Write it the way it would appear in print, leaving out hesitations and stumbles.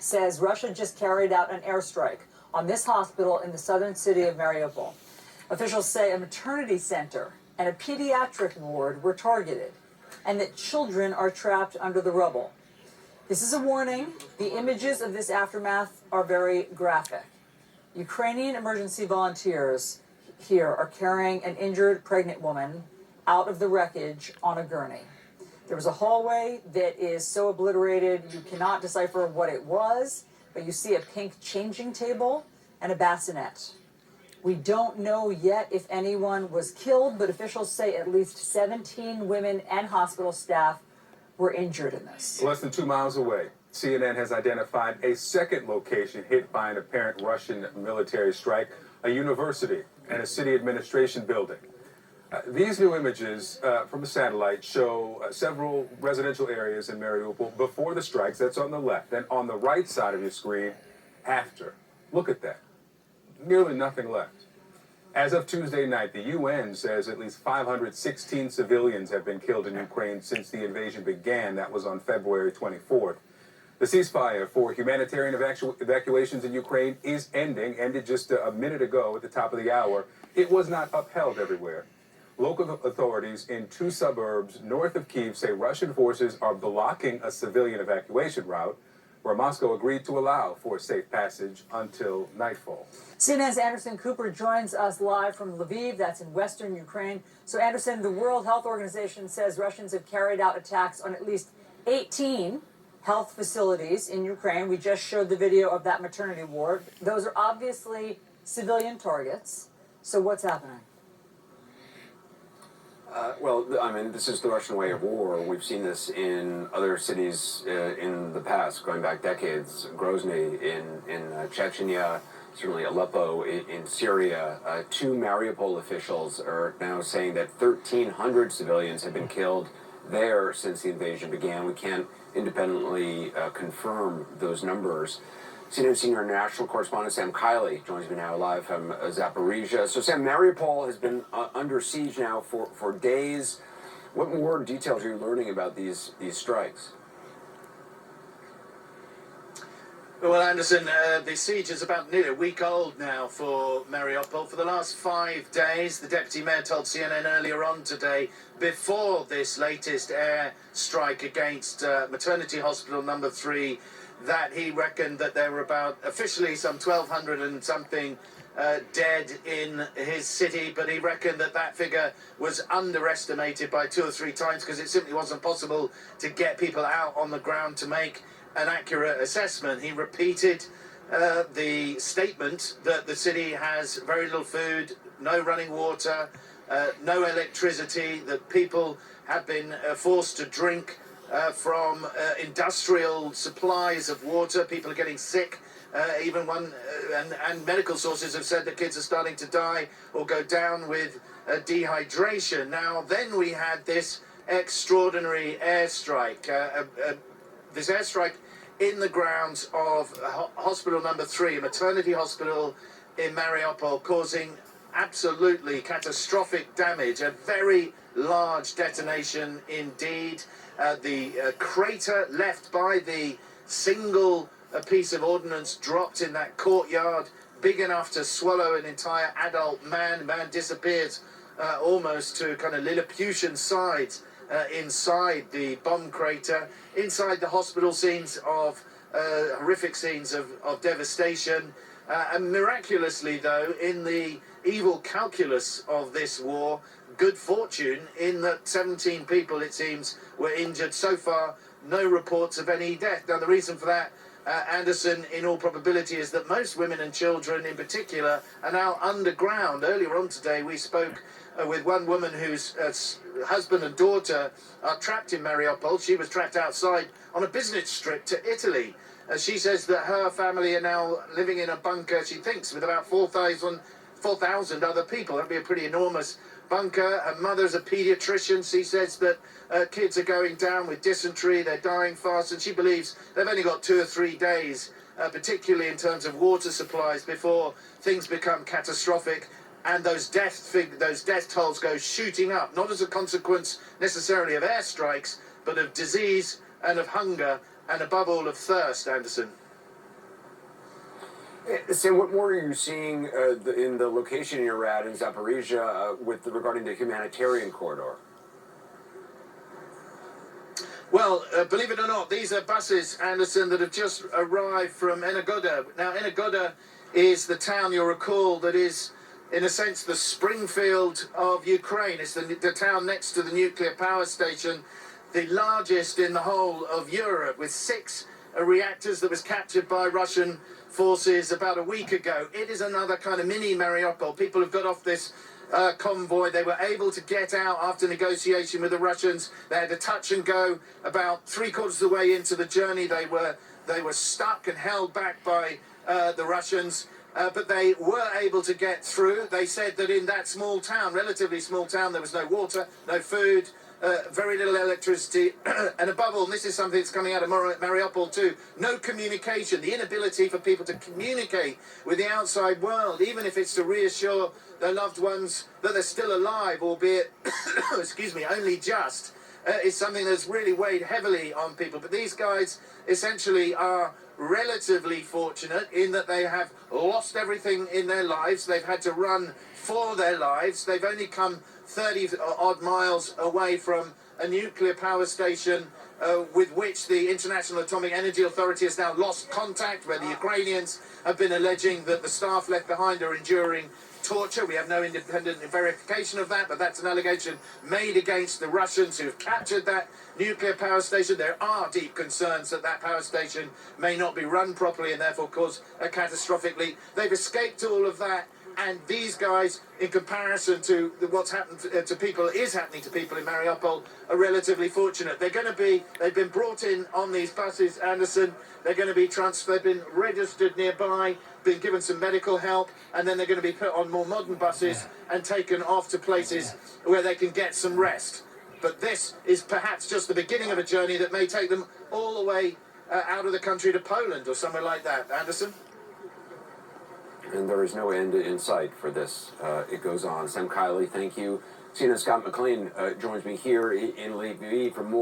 says Russia just carried out an airstrike on this hospital in the southern city of Mariupol. Officials say a maternity center and a pediatric ward were targeted, and that children are trapped under the rubble. This is a warning. The images of this aftermath are very graphic. Ukrainian emergency volunteers here are carrying an injured pregnant woman out of the wreckage on a gurney. There was a hallway that is so obliterated you cannot decipher what it was, but you see a pink changing table and a bassinet. We don't know yet if anyone was killed, but officials say at least 17 women and hospital staff were injured in this. Less than 2 miles away, CNN has identified a second location hit by an apparent Russian military strike, a university and a city administration building. These new images from a satellite show several residential areas in Mariupol before the strikes. That's on the left. And on the right side of your screen, after. Look at that. Nearly nothing left. As of Tuesday night, the UN says at least 516 civilians have been killed in Ukraine since the invasion began. That was on February 24th. The ceasefire for humanitarian evacuations in Ukraine is ended just a minute ago at the top of the hour. It was not upheld everywhere. Local authorities in 2 suburbs north of Kyiv say Russian forces are blocking a civilian evacuation route where Moscow agreed to allow for safe passage until nightfall. CNN's Anderson Cooper joins us live from Lviv, that's in western Ukraine. So Anderson, the World Health Organization says Russians have carried out attacks on at least 18 health facilities in Ukraine. We just showed the video of that maternity ward. Those are obviously civilian targets. So what's happening? Well, I mean, this is the Russian way of war. We've seen this in other cities in the past, going back decades. Grozny in Chechnya, certainly Aleppo in Syria. 2 Mariupol officials are now saying that 1,300 civilians have been killed there since the invasion began. We can't independently confirm those numbers. CNN senior national correspondent Sam Kiley joins me now live from Zaporizhia. So, Sam, Mariupol has been under siege now for days. What more details are you learning about these strikes? Well, Anderson, the siege is about nearly a week old now for Mariupol. For the last 5 days, the deputy mayor told CNN earlier on today, before this latest air strike against Maternity Hospital number 3, that he reckoned that there were about officially some 1,200 and something dead in his city, but he reckoned that that figure was underestimated by 2 or 3 times because it simply wasn't possible to get people out on the ground to make an accurate assessment. He repeated the statement that the city has very little food, no running water, no electricity, that people have been forced to drink from industrial supplies of water. People are getting sick. Even one, and medical sources have said that kids are starting to die or go down with dehydration. Now, then we had this extraordinary airstrike. This airstrike in the grounds of hospital number 3, a maternity hospital in Mariupol, causing absolutely catastrophic damage, a very large detonation indeed. The crater left by the single piece of ordnance dropped in that courtyard, big enough to swallow an entire adult man. Man disappears almost to kind of Lilliputian size inside the bomb crater. Inside the hospital, scenes of horrific scenes of devastation. And miraculously, though, in the evil calculus of this war, good fortune in that 17 people, it seems, were injured. So far, no reports of any death. Now, the reason for that, Anderson, in all probability, is that most women and children in particular are now underground. Earlier on today, we spoke with one woman whose husband and daughter are trapped in Mariupol. She was trapped outside on a business trip to Italy. She says that her family are now living in a bunker, she thinks, with about 4,000 other people. That'd be a pretty enormous bunker. Her mother's a paediatrician. She says that kids are going down with dysentery, they're dying fast, and she believes they've only got 2 or 3 days, particularly in terms of water supplies, before things become catastrophic and those death tolls go shooting up, not as a consequence necessarily of airstrikes, but of disease and of hunger, and above all of thirst, Anderson. Sam, what more are you seeing in the location you're at in Zaporizhia regarding the humanitarian corridor? Well, believe it or not, these are buses, Anderson, that have just arrived from Energoda. Now, Energoda is the town, you'll recall, that is, in a sense, the Springfield of Ukraine. It's the town next to the nuclear power station, the largest in the whole of Europe, with 6 reactors that was captured by Russian forces about a week ago. It is another kind of mini Mariupol. People have got off this convoy. They were able to get out after negotiation with the Russians. They had to touch and go about 3/4 of the way into the journey. They were stuck and held back by the Russians. But they were able to get through. They said that in that small town, relatively small town, there was no water, no food, very little electricity, and above all, and this is something that's coming out of Mariupol too, no communication, the inability for people to communicate with the outside world, even if it's to reassure their loved ones that they're still alive, albeit, excuse me, only just, is something that's really weighed heavily on people. But these guys essentially are relatively fortunate in that they have lost everything in their lives. They've had to run for their lives. They've only come 30 odd miles away from a nuclear power station with which the International Atomic Energy Authority has now lost contact, where the Ukrainians have been alleging that the staff left behind are enduring torture. We have no independent verification of that, but that's an allegation made against the Russians who have captured that nuclear power station. There are deep concerns that that power station may not be run properly and therefore cause a catastrophic leak. They've escaped all of that, and these guys, in comparison to what's happened to people, is happening to people in Mariupol, are relatively fortunate. They've been brought in on these buses, Anderson. They're going to be they've been registered nearby, been given some medical help, and then they're going to be put on more modern buses and taken off to places where they can get some rest. But this is perhaps just the beginning of a journey that may take them all the way out of the country to Poland or somewhere like that. Anderson? And there is no end in sight for this. It goes on. Sam Kiley, thank you. CNN Scott McLean joins me here in Lviv for more.